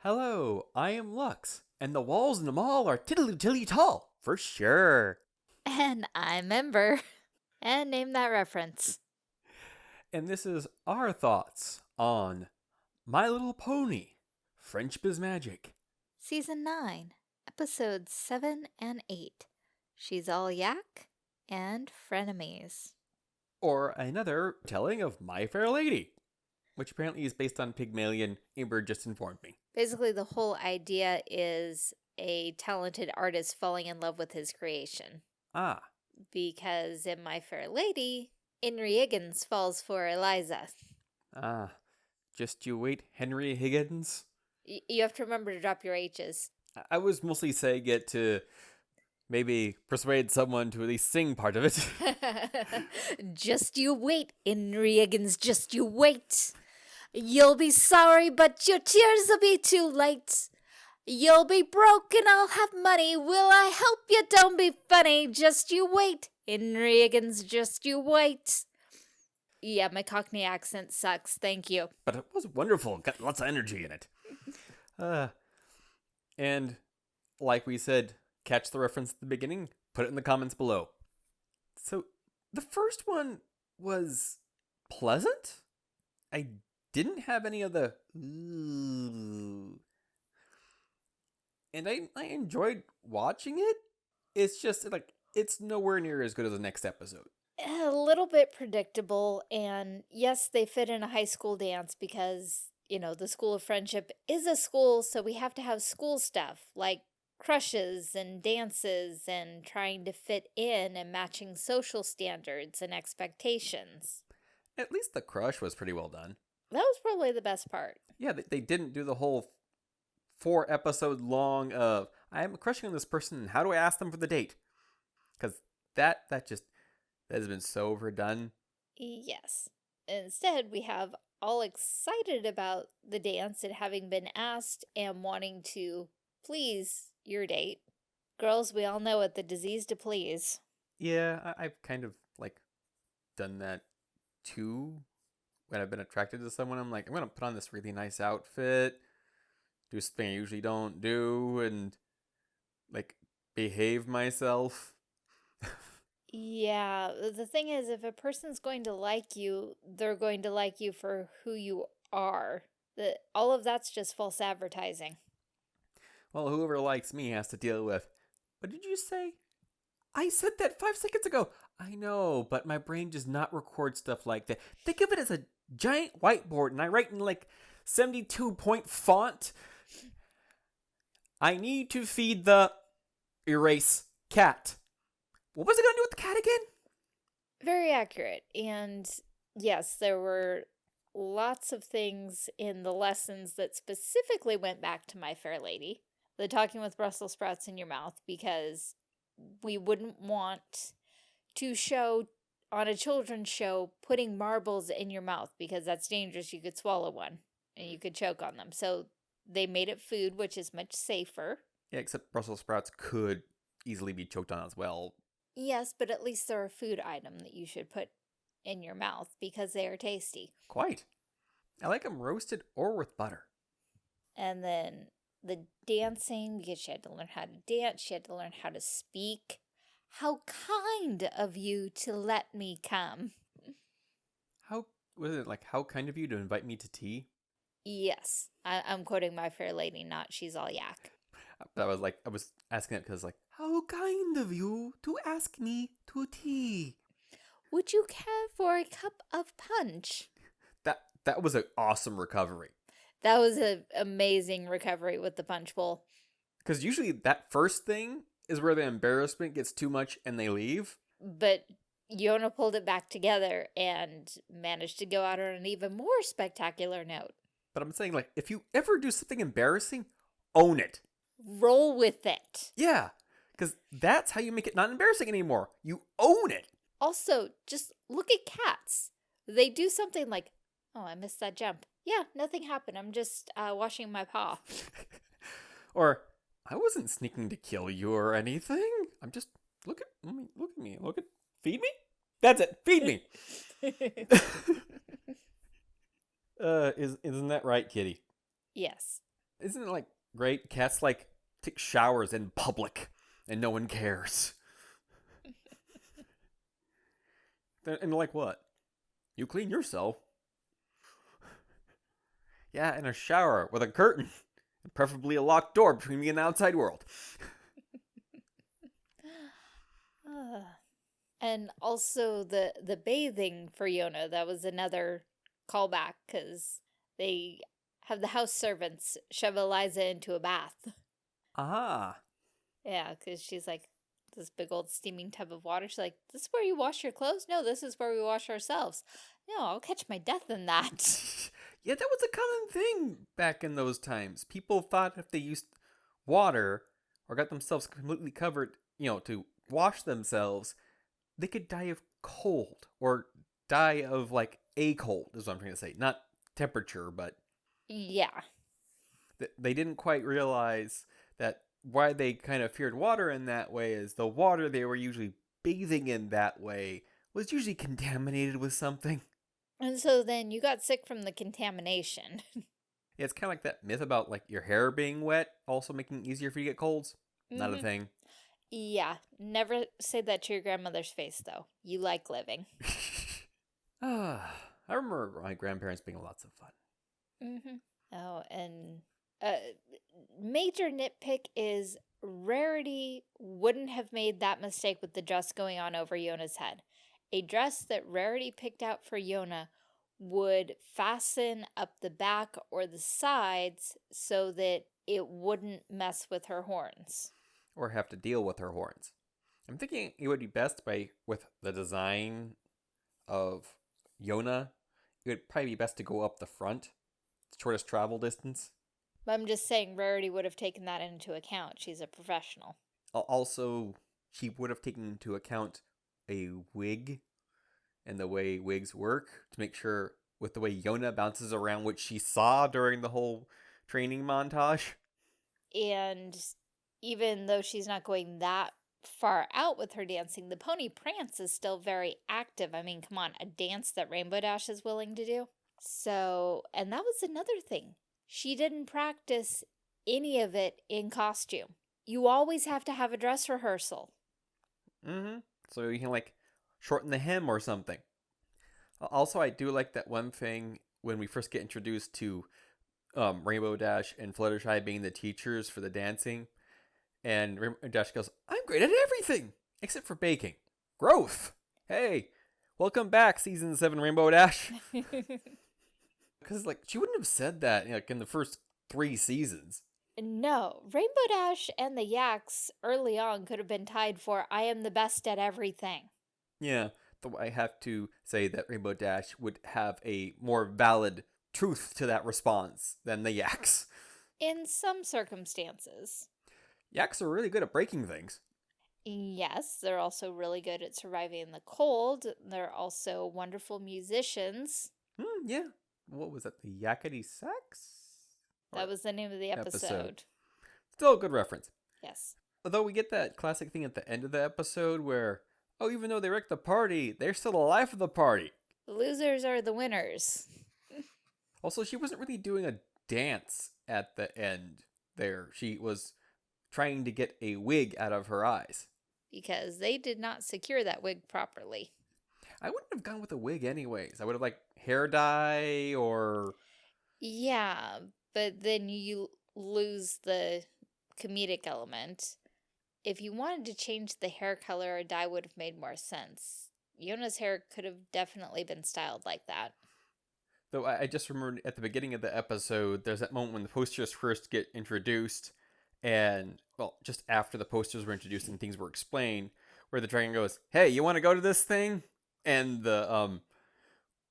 Hello, I am Lux, and the walls in the mall are tiddly tall, for sure. And I'm Ember. And name that reference. And this is our thoughts on My Little Pony, Friendship is Magic. Season 9, Episodes 7 and 8. She's All Yak and Frenemies. Or another telling of My Fair Lady, which apparently is based on Pygmalion. Ember just informed me. Basically, the whole idea is a talented artist falling in love with his creation. Ah. Because in My Fair Lady, Henry Higgins falls for Eliza. Ah. Just you wait, Henry Higgins. You have to remember to drop your H's. I was mostly saying it to maybe persuade someone to at least sing part of it. Just you wait, Henry Higgins, just you wait. You'll be sorry, but your tears will be too late. You'll be broke and I'll have money. Will I help you? Don't be funny. Just you wait, Henry Higgins, just you wait. Yeah, my Cockney accent sucks. Thank you. But it was wonderful. Got lots of energy in it. And like we said, catch the reference at the beginning, put it in the comments below. So the first one was pleasant. I didn't have any of the ooh. And I enjoyed watching it. It's just like it's nowhere near as good as the next episode. A little bit predictable, and yes, they fit in a high school dance because, you know, the School of Friendship is a school, so we have to have school stuff like crushes and dances and trying to fit in and matching social standards and expectations. At least the crush was pretty well done. That was probably the best part. Yeah, they didn't do the whole 4-episode long of I'm crushing on this person and how do I ask them for the date? Because that has been so overdone. Yes. Instead, we have all excited about the dance and having been asked and wanting to please your date. Girls, we all know it, the disease to please. Yeah, I've kind of like done that too. When I've been attracted to someone, I'm like, I'm gonna put on this really nice outfit, do something I usually don't do, and like behave myself. Yeah, the thing is, if a person's going to like you, they're going to like you for who you are. All of that's just false advertising. Well, whoever likes me has to deal with. What did you say? I said that 5 seconds ago. I know, but my brain does not record stuff like that. Think of it as a giant whiteboard, and I write in like 72-point font. I need to feed the erase cat. What was I going to do with the cat again? Very accurate. And yes, there were lots of things in the lessons that specifically went back to My Fair Lady. The talking with Brussels sprouts in your mouth, because we wouldn't want to show on a children's show putting marbles in your mouth because that's dangerous. You could swallow one and you could choke on them. So they made it food, which is much safer. Yeah, except Brussels sprouts could easily be choked on as well. Yes, but at least they're a food item that you should put in your mouth because they are tasty. Quite. I like them roasted or with butter. And then the dancing, because she had to learn how to dance, she had to learn how to speak. How kind of you to let me come. How was it like? How kind of you to invite me to tea? Yes, I'm quoting My Fair Lady, not She's All Yak. That was like I was asking it because like how kind of you to ask me to tea. Would you care for a cup of punch? That was an awesome recovery. That was an amazing recovery with the punch bowl. Because usually that first thing is where the embarrassment gets too much and they leave. But Yona pulled it back together and managed to go out on an even more spectacular note. But I'm saying, like, if you ever do something embarrassing, own it. Roll with it. Yeah, because that's how you make it not embarrassing anymore. You own it. Also, just look at cats. They do something like, oh, I missed that jump. Yeah, nothing happened. I'm just washing my paw. Or, I wasn't sneaking to kill you or anything. I'm just, look at me. Feed me? That's it. Feed me. Isn't that right, kitty? Yes. Isn't it like great? Cats like take showers in public and no one cares. And like what? You clean yourself. Yeah, in a shower with a curtain. And preferably a locked door between me and the outside world. And also the bathing for Yona, that was another callback because they have the house servants shove Eliza into a bath. Ah. Yeah, because she's like, this big old steaming tub of water. She's like, this is where you wash your clothes? No, this is where we wash ourselves. No, I'll catch my death in that. Yeah, that was a common thing back in those times. People thought if they used water or got themselves completely covered, to wash themselves, they could die of cold or die of like a cold, is what I'm trying to say. Not temperature, but Yeah. they didn't quite realize that why they kind of feared water in that way is the water they were usually bathing in that way was usually contaminated with something. And so then you got sick from the contamination. Yeah, it's kind of like that myth about like your hair being wet also making it easier for you to get colds. Not a Mhm. thing. Yeah, never say that to your grandmother's face, though. You like living. I remember my grandparents being lots of fun. Oh, and major nitpick is Rarity wouldn't have made that mistake with the dress going on over Yona's head. A dress that Rarity picked out for Yona would fasten up the back or the sides so that it wouldn't mess with her horns. Or have to deal with her horns. I'm thinking it would be best with the design of Yona, it would probably be best to go up the front. Shortest travel distance. But I'm just saying Rarity would have taken that into account. She's a professional. Also, she would have taken into account a wig and the way wigs work to make sure with the way Yona bounces around, which she saw during the whole training montage. And even though she's not going that far out with her dancing, the pony prance is still very active. I mean, come on, a dance that Rainbow Dash is willing to do. So, and that was another thing. She didn't practice any of it in costume. You always have to have a dress rehearsal. So you can like shorten the hem or something. Also, I do like that one thing when we first get introduced to Rainbow Dash and Fluttershy being the teachers for the dancing. And Rainbow Dash goes, I'm great at everything except for baking. Growth. Hey, welcome back, season 7 Rainbow Dash. Because like she wouldn't have said that like in the first 3 seasons. No, Rainbow Dash and the Yaks early on could have been tied for I am the best at everything. Yeah, though I have to say that Rainbow Dash would have a more valid truth to that response than the Yaks. In some circumstances. Yaks are really good at breaking things. Yes, they're also really good at surviving in the cold. They're also wonderful musicians. Yeah. What was that? The Yakety Sax? That was the name of the episode. Still a good reference. Yes. Although we get that classic thing at the end of the episode where, oh, even though they wrecked the party, they're still the life of the party. The losers are the winners. Also, she wasn't really doing a dance at the end there. She was trying to get a wig out of her eyes. Because they did not secure that wig properly. I wouldn't have gone with a wig anyways. I would have like hair dye or... Yeah, but then you lose the comedic element. If you wanted to change the hair color, a dye would have made more sense. Yona's hair could have definitely been styled like that. Though I just remembered at the beginning of the episode, there's that moment when the posters first get introduced, and, well, just after the posters were introduced and things were explained, where the dragon goes, hey, you want to go to this thing? And the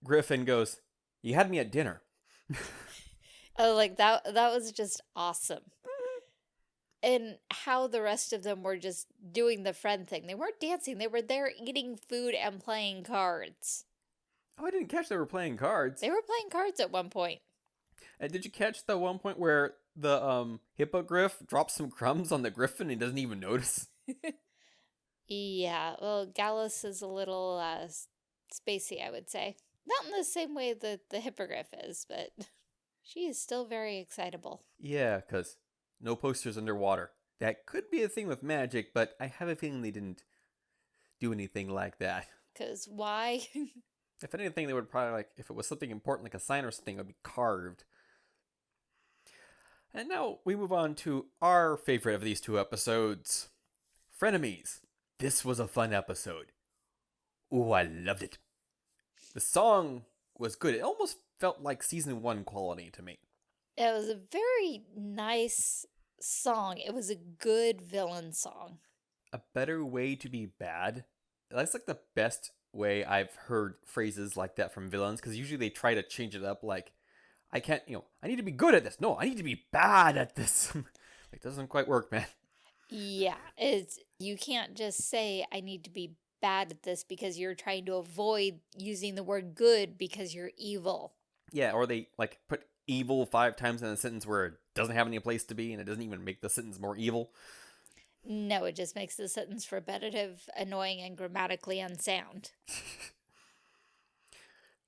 Griffin goes, you had me at dinner. Oh, like that was just awesome. And how the rest of them were just doing the friend thing. They weren't dancing. They were there eating food and playing cards. Oh, I didn't catch they were playing cards. They were playing cards at one point. And did you catch the one point where the hippogriff drops some crumbs on the griffin and he doesn't even notice? Yeah, well, Gallus is a little spacey, I would say. Not in the same way that the hippogriff is, but She is still very excitable. Yeah, because no posters underwater. That could be a thing with magic, but I have a feeling they didn't do anything like that. Because why? If anything, they would probably, like, if it was something important like a sign or something, it would be carved. And now we move on to our favorite of these two episodes, Frenemies. This was a fun episode. Ooh, I loved it. The song was good. It almost felt like season 1 quality to me. It was a very nice song. It was a good villain song. A better way to be bad. That's like the best way I've heard phrases like that from villains, because usually they try to change it up, like, I can't, I need to be good at this. No, I need to be bad at this. It doesn't quite work, man. Yeah, you can't just say I need to be bad at this because you're trying to avoid using the word good because you're evil. Yeah, or they, like, put evil 5 times in a sentence where it doesn't have any place to be, and it doesn't even make the sentence more evil. No, it just makes the sentence repetitive, annoying, and grammatically unsound.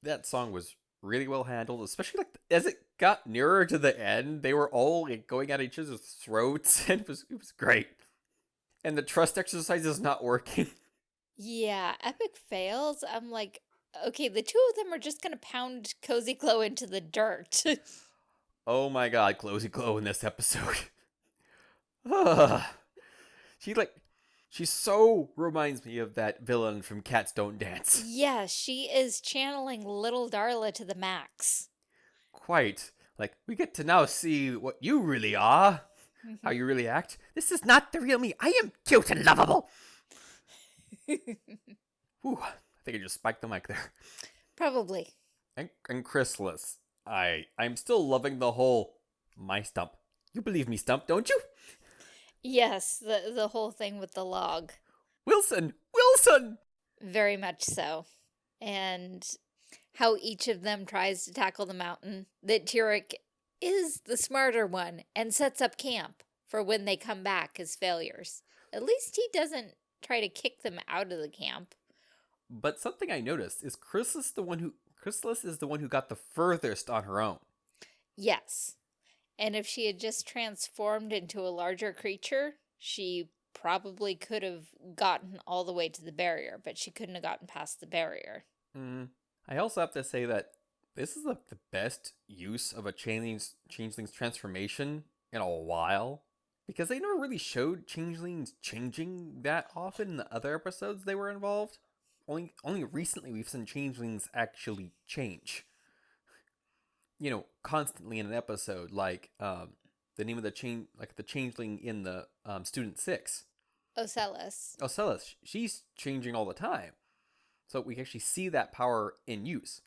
That song was really well handled, especially like as it got nearer to the end. They were all like going at each other's throats, and it was great. And the trust exercise is not working. Yeah, epic fails. I'm like, okay, the two of them are just gonna pound Cozy Glow into the dirt. Oh my god, Closey Glow in this episode. Ugh. She so reminds me of that villain from Cats Don't Dance. Yeah, she is channeling Little Darla to the max. Quite. Like, we get to now see what you really are. How you really act. This is not the real me. I am cute and lovable. Whew, I think I just spiked the mic there. Probably. And Chrysalis. I'm still loving the whole my stump. You believe me, Stump, don't you? Yes, the whole thing with the log. Wilson! Wilson! Very much so. And how each of them tries to tackle the mountain. That Tyrek is the smarter one and sets up camp for when they come back as failures. At least he doesn't try to kick them out of the camp. But something I noticed is Chrysalis is the one who got the furthest on her own. Yes. And if she had just transformed into a larger creature, she probably could have gotten all the way to the barrier, but she couldn't have gotten past the barrier. I also have to say that this is the best use of a changeling's transformation in a while, because they never really showed changelings changing that often in the other episodes they were involved. Only recently we've seen changelings actually change. Constantly in an episode, like the name of the changeling in the Student 6. Ocellus. She's changing all the time. So we actually see that power in use.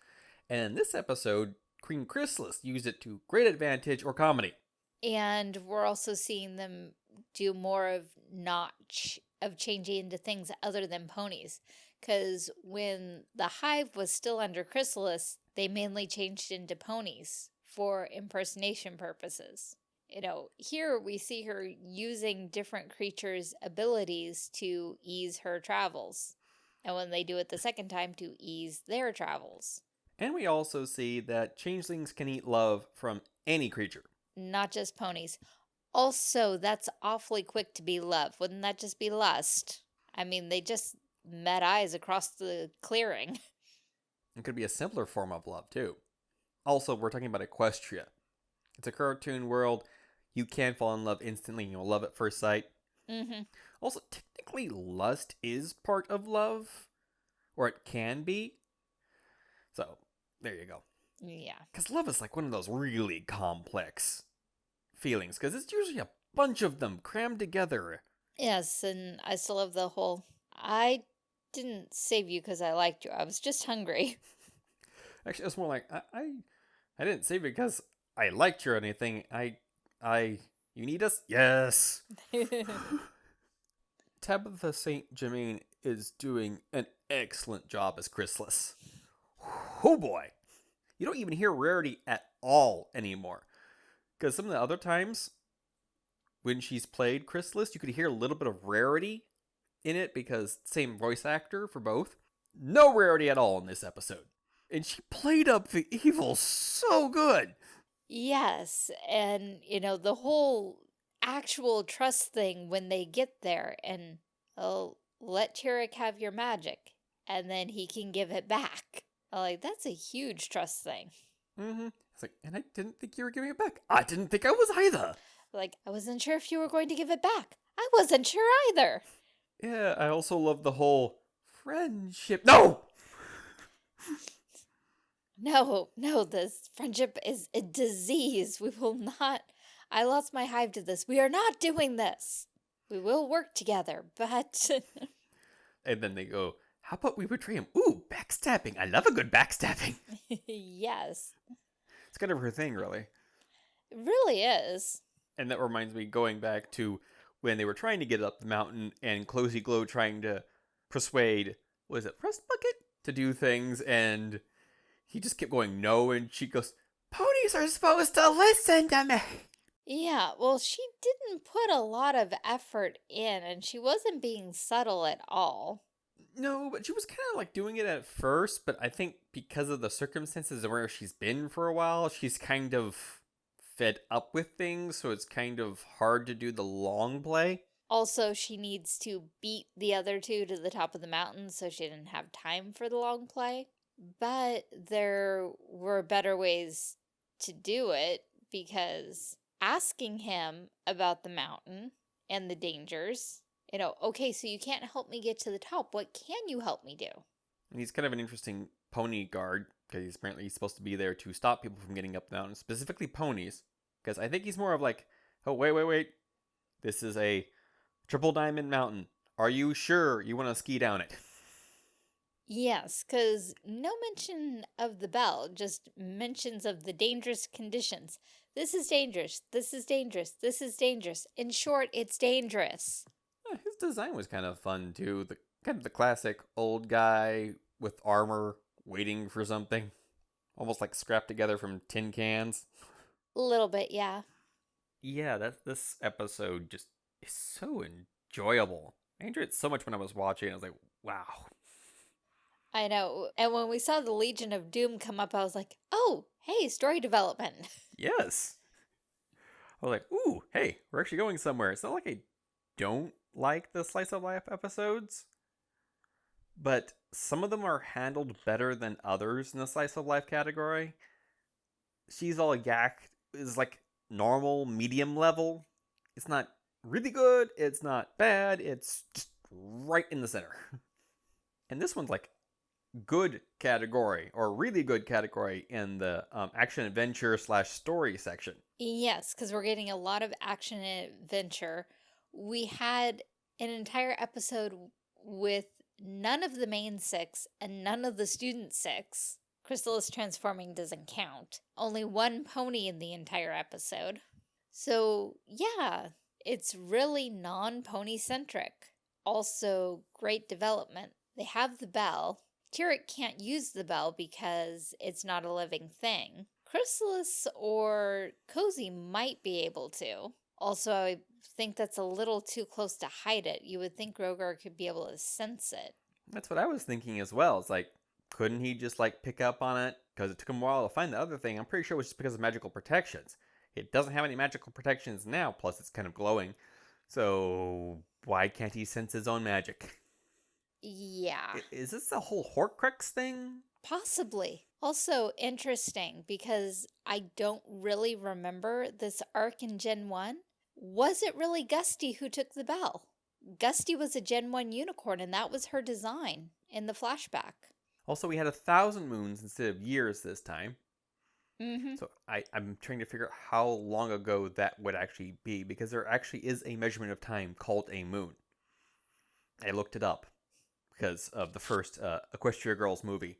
And in this episode, Queen Chrysalis used it to great advantage or comedy. And we're also seeing them do more of changing into things other than ponies. Because when the hive was still under Chrysalis, they mainly changed into ponies for impersonation purposes. Here we see her using different creatures' abilities to ease her travels. And when they do it the second time, to ease their travels. And we also see that changelings can eat love from any creature. Not just ponies. Also, that's awfully quick to be love. Wouldn't that just be lust? I mean, they just met eyes across the clearing. It could be a simpler form of love, too. Also, we're talking about Equestria. It's a cartoon world. You can fall in love instantly. You'll love at first sight. Mm-hmm. Also, technically, lust is part of love. Or it can be. So, there you go. Yeah. Because love is like one of those really complex feelings. Because it's usually a bunch of them crammed together. Yes, and I still have the whole, I didn't save you because I liked you. I was just hungry. Actually, it's more like, I didn't save you because I liked you or anything. You need us? Yes. Tabitha St. Germain is doing an excellent job as Chrysalis. Oh boy. You don't even hear Rarity at all anymore. Because some of the other times when she's played Chrysalis, you could hear a little bit of Rarity in it because same voice actor for both. No Rarity at all in this episode. And she played up the evil so good. Yes, and the whole actual trust thing when they get there and oh, let Turek have your magic and then he can give it back. Like that's a huge trust thing. Mm-hmm. It's like, and I didn't think you were giving it back. I didn't think I was either. Like I wasn't sure if you were going to give it back. I wasn't sure either. Yeah, I also love the whole friendship. No! No, no, this friendship is a disease. We will not. I lost my hive to this. We are not doing this. We will work together, but And then they go, how about we betray him? Ooh, backstabbing. I love a good backstabbing. yes, It's kind of her thing, really. it really is. And that reminds me, going back to when they were trying to get up the mountain and Closey Glow trying to persuade, was it Rust Bucket? To do things, and he just kept going no, and she goes, ponies are supposed to listen to me. Yeah, well, she didn't put a lot of effort in, and she wasn't being subtle at all. No, but she was kind of like doing it at first, but I think because of the circumstances and where she's been for a while, she's kind of fed up with things, so it's kind of hard to do the long play. Also, she needs to beat the other two to the top of the mountain, so she didn't have time for the long play. But there were better ways to do it because asking him about the mountain and the dangers, okay, so you can't help me get to the top. What can you help me do? And he's kind of an interesting pony guard, because he's supposed to be there to stop people from getting up the mountain, specifically ponies. Because I think he's more of like, oh, wait. This is a triple diamond mountain. Are you sure you want to ski down it? Yes, because no mention of the bell, just mentions of the dangerous conditions. This is dangerous. This is dangerous. This is dangerous. In short, it's dangerous. His design was kind of fun too. The kind of the classic old guy with armor waiting for something, almost like scrapped together from tin cans. A little bit, yeah. Yeah, this episode just is so enjoyable. I enjoyed it so much when I was watching. I was like, wow. I know. And when we saw the Legion of Doom come up, I was like, oh, hey, story development. Yes. I was like, ooh, hey, we're actually going somewhere. It's not like I don't like the slice of life episodes, but some of them are handled better than others in the slice of life category. She's All Yak is like normal, medium level. It's not really good, it's not bad, it's just right in the center. And this one's like good category, or really good category, in the action adventure / story section. Yes, because we're getting a lot of action and adventure. We had an entire episode with none of the main six and none of the student six. Chrysalis transforming doesn't count. Only one pony in the entire episode. So, yeah, it's really non-pony centric. Also, great development. They have the bell. Turek can't use the bell because it's not a living thing. Chrysalis or Cozy might be able to. Also, I think that's a little too close to hide it. You would think Rogar could be able to sense it. That's what I was thinking as well. It's like, couldn't he just like pick up on it? Because it took him a while to find the other thing. I'm pretty sure it was just because of magical protections. It doesn't have any magical protections now, plus it's kind of glowing. So why can't he sense his own magic? Yeah. Is this a whole Horcrux thing? Possibly. Also interesting because I don't really remember this arc in Gen 1. Was it really Gusty who took the bell? Gusty was a Gen 1 unicorn and that was her design in the flashback. Also, we had 1,000 moons instead of years this time. Mm-hmm. So I'm trying to figure out how long ago that would actually be, because there actually is a measurement of time called a moon. I looked it up because of the first Equestria Girls movie.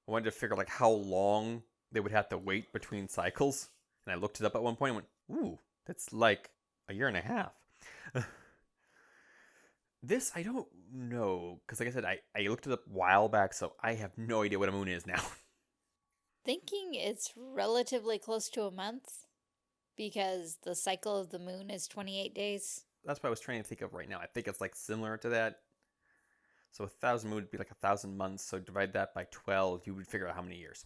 I wanted to figure like how long they would have to wait between cycles, and I looked it up at one point and went, ooh, that's like a year and a half. This, I don't know, because like I said, I looked it up a while back, so I have no idea what a moon is now. Thinking it's relatively close to a month because the cycle of the moon is 28 days. That's what I was trying to think of right now. I think it's like similar to that. So 1,000 moon would be like 1,000 months, so divide that by 12, you would figure out how many years.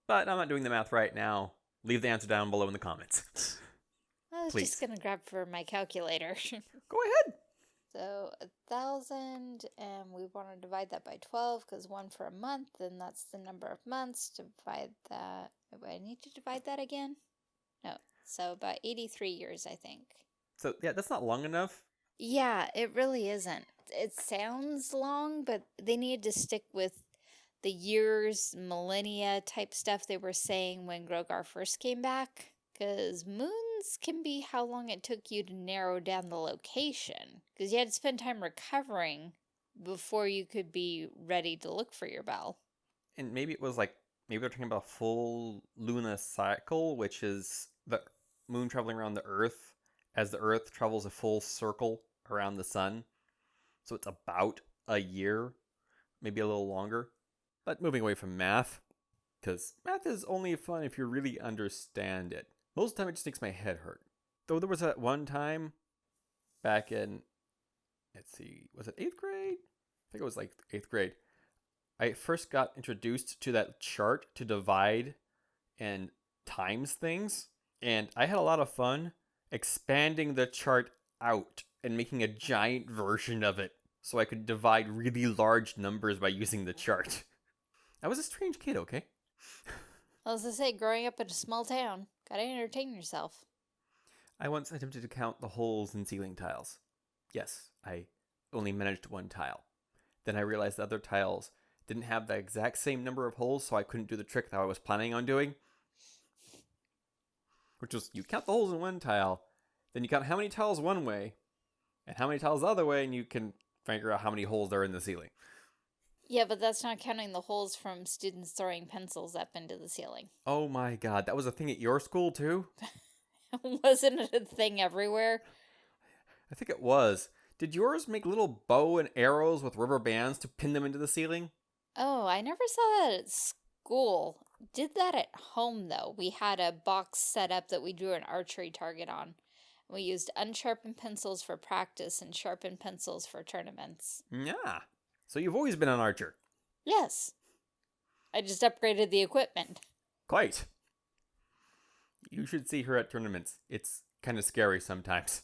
But I'm not doing the math right now. Leave the answer down below in the comments. I was Please. just gonna grab for my calculator. Go ahead. So 1,000, and we want to divide that by 12 because 1 for a month, and that's the number of months. Divide that. Do I need to divide that again? No. So about 83 years, I think. So, yeah, that's not long enough. Yeah, it really isn't. It sounds long, but they need to stick with the years, millennia type stuff they were saying when Grogar first came back. Because moons can be how long it took you to narrow down the location. Because you had to spend time recovering before you could be ready to look for your bell. And maybe it was like, maybe they're talking about a full lunar cycle, which is the moon traveling around the Earth as the Earth travels a full circle around the sun. So it's about a year, maybe a little longer. But moving away from math, because math is only fun if you really understand it. Most of the time, it just makes my head hurt. Though there was that one time back in, let's see, was it 8th grade? I think it was like 8th grade. I first got introduced to that chart to divide and times things. And I had a lot of fun expanding the chart out and making a giant version of it so I could divide really large numbers by using the chart. I was a strange kid, okay? I was gonna say, growing up in a small town, gotta entertain yourself. I once attempted to count the holes in ceiling tiles. Yes, I only managed one tile. Then I realized the other tiles didn't have the exact same number of holes, so I couldn't do the trick that I was planning on doing. Which was, you count the holes in one tile, then you count how many tiles one way, and how many tiles the other way, and you can figure out how many holes there are in the ceiling. Yeah, but that's not counting the holes from students throwing pencils up into the ceiling. Oh my god, that was a thing at your school too? Wasn't it a thing everywhere? I think it was. Did yours make little bow and arrows with rubber bands to pin them into the ceiling? Oh, I never saw that at school. Did that at home, though. We had a box set up that we drew an archery target on. We used unsharpened pencils for practice and sharpened pencils for tournaments. Yeah. So you've always been an archer. Yes. I just upgraded the equipment. Quite. You should see her at tournaments. It's kind of scary sometimes.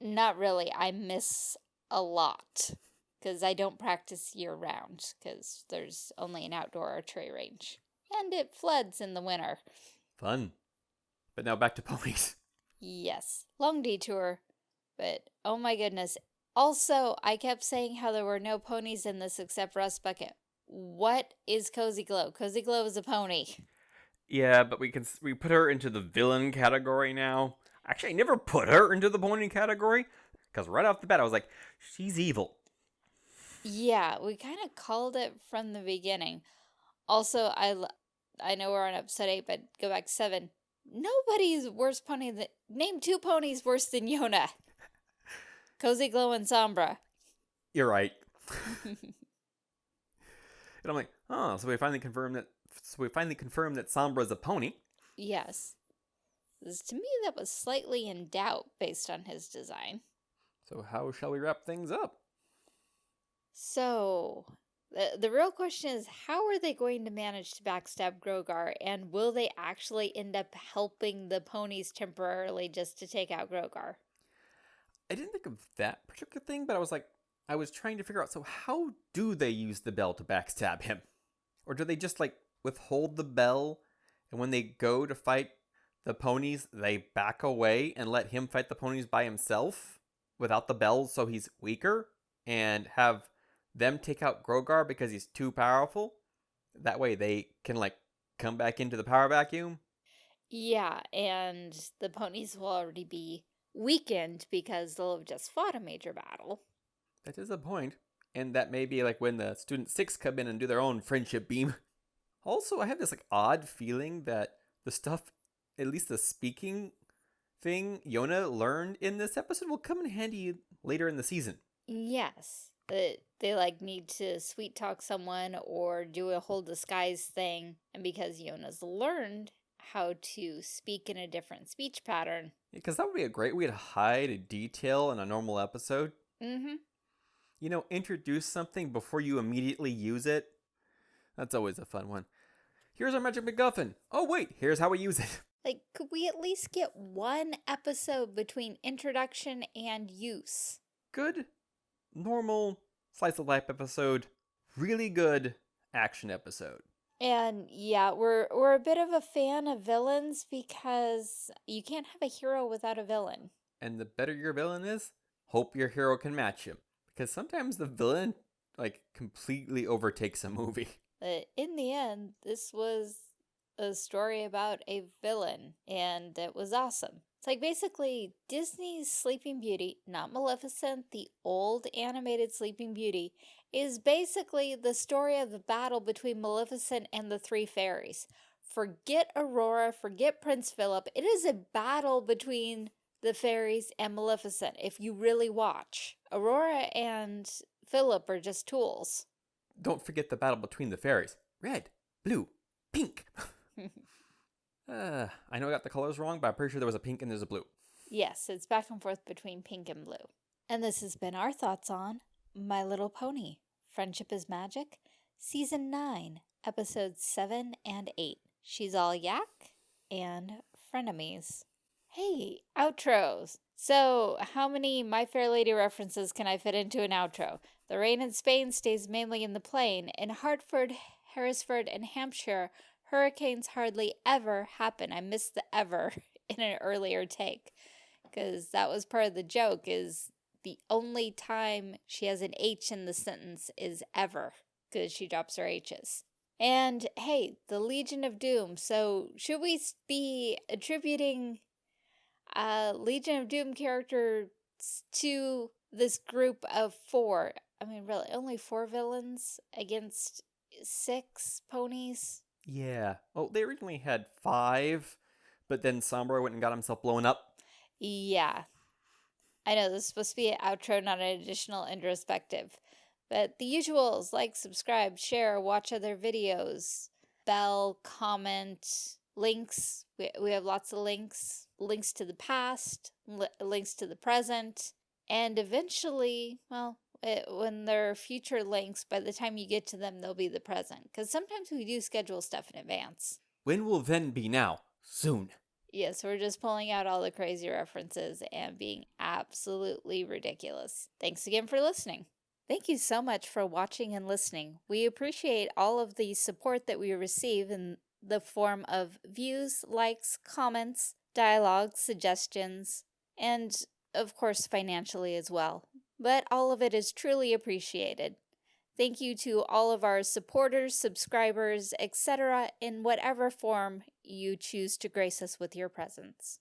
Not really. I miss a lot. Because I don't practice year-round. Because there's only an outdoor archery range. And it floods in the winter. Fun. But now back to ponies. Yes. Long detour. But, oh my goodness. Also, I kept saying how there were no ponies in this except Rust Bucket. What is Cozy Glow? Cozy Glow is a pony. Yeah, but we put her into the villain category now. Actually, I never put her into the pony category. Because right off the bat, I was like, she's evil. Yeah, we kind of called it from the beginning. Also, I know we're on episode 8, but go back 7. Nobody's worse pony than... Name 2 ponies worse than Yona. Cozy Glow and Sombra. You're right. And I'm like, oh, so we finally confirmed that Sombra's a pony. Yes. To me, that was slightly in doubt based on his design. So how shall we wrap things up? So, the real question is, how are they going to manage to backstab Grogar, and will they actually end up helping the ponies temporarily just to take out Grogar? I didn't think of that particular thing, but I was trying to figure out, so how do they use the bell to backstab him? Or do they just, withhold the bell, and when they go to fight the ponies, they back away and let him fight the ponies by himself without the bell so he's weaker, and have them take out Grogar because he's too powerful? That way they can, come back into the power vacuum? Yeah, and the ponies will already be weakened because they'll have just fought a major battle. That is a point. And that may be when the Student 6 come in and do their own friendship beam. Also, I have this odd feeling that the stuff, at least the speaking thing Yona learned in this episode, will come in handy later in the season. Yes. They need to sweet talk someone or do a whole disguise thing. And because Yona's learned how to speak in a different speech pattern. Because that would be a great way to hide a detail in a normal episode. Mm-hmm. Introduce something before you immediately use it. That's always a fun one. Here's our magic MacGuffin. Oh, wait, here's how we use it. Like, could we at least get one episode between introduction and use? Good, normal, slice of life episode. Really good action episode. And yeah, we're a bit of a fan of villains because you can't have a hero without a villain. And the better your villain is, hope your hero can match him. Because sometimes the villain, completely overtakes a movie. But in the end, this was a story about a villain, and it was awesome. It's like basically Disney's Sleeping Beauty, not Maleficent, the old animated Sleeping Beauty, is basically the story of the battle between Maleficent and the three fairies. Forget Aurora, forget Prince Philip. It is a battle between the fairies and Maleficent, if you really watch. Aurora and Philip are just tools. Don't forget the battle between the fairies. Red, blue, pink. I know I got the colors wrong, but I'm pretty sure there was a pink and there's a blue. Yes, it's back and forth between pink and blue. And this has been our thoughts on My Little Pony, Friendship is Magic, Season 9, Episodes 7 and 8. She's All Yak and Frenemies. Hey, outros. So, how many My Fair Lady references can I fit into an outro? The rain in Spain stays mainly in the plain. In Hartford, Harrisford, and Hampshire, hurricanes hardly ever happen. I missed the ever in an earlier take, because that was part of the joke, is the only time she has an H in the sentence is ever, because she drops her H's. And hey, the Legion of Doom. So should we be attributing Legion of Doom characters to this group of 4? I mean, really, only 4 villains against 6 ponies? Yeah. Well, they originally had 5, but then Sombra went and got himself blown up. Yeah. I know, this is supposed to be an outro, not an additional introspective. But the usuals, like, subscribe, share, watch other videos, bell, comment, links. We have lots of links. Links to the past, links to the present, and eventually, well, when there are future links, by the time you get to them, they'll be the present. Because sometimes we do schedule stuff in advance. When will then be now? Soon. Yes, we're just pulling out all the crazy references and being absolutely ridiculous. Thanks again for listening. Thank you so much for watching and listening. We appreciate all of the support that we receive in the form of views, likes, comments, dialogue, suggestions, and of course financially as well. But all of it is truly appreciated. Thank you to all of our supporters, subscribers, etc. in whatever form you choose to grace us with your presence.